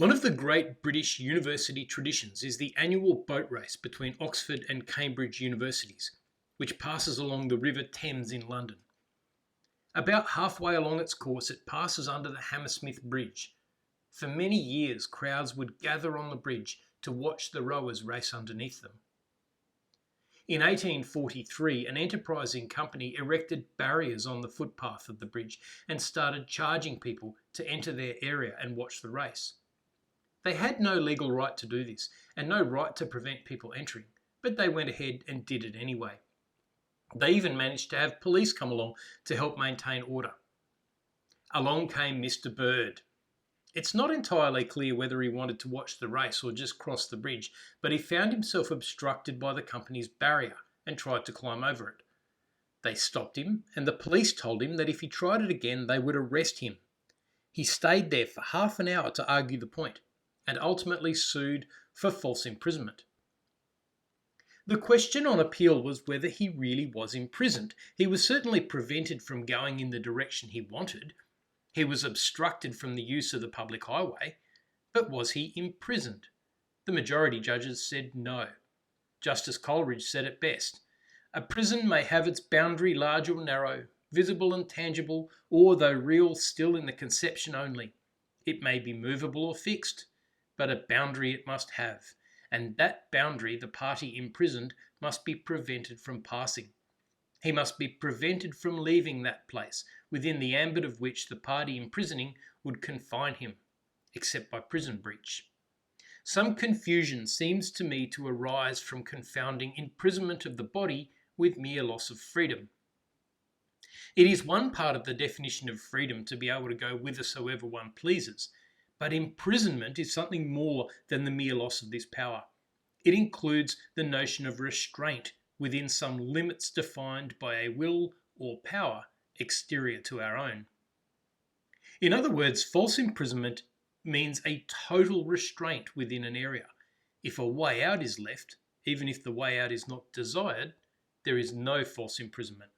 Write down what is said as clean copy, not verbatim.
One of the great British university traditions is the annual boat race between Oxford and Cambridge universities, which passes along the River Thames in London. About halfway along its course, it passes under the Hammersmith Bridge. For many years, crowds would gather on the bridge to watch the rowers race underneath them. In 1843, an enterprising company erected barriers on the footpath of the bridge and started charging people to enter their area and watch the race. They had no legal right to do this and no right to prevent people entering, but they went ahead and did it anyway. They even managed to have police come along to help maintain order. Along came Mr. Bird. It's not entirely clear whether he wanted to watch the race or just cross the bridge, but he found himself obstructed by the company's barrier and tried to climb over it. They stopped him, and the police told him that if he tried it again, they would arrest him. He stayed there for half an hour to argue the point, and ultimately sued for false imprisonment. The question on appeal was whether he really was imprisoned. He was certainly prevented from going in the direction he wanted. He was obstructed from the use of the public highway. But was he imprisoned? The majority judges said no. Justice Coleridge said it best. A prison may have its boundary large or narrow, visible and tangible, or though real, still in the conception only. It may be movable or fixed, but a boundary it must have, and that boundary the party imprisoned must be prevented from passing. He must be prevented from leaving that place, within the ambit of which the party imprisoning would confine him, except by prison breach. Some confusion seems to me to arise from confounding imprisonment of the body with mere loss of freedom. It is one part of the definition of freedom to be able to go whithersoever one pleases, but imprisonment is something more than the mere loss of this power. It includes the notion of restraint within some limits defined by a will or power exterior to our own. In other words, false imprisonment means a total restraint within an area. If a way out is left, even if the way out is not desired, there is no false imprisonment.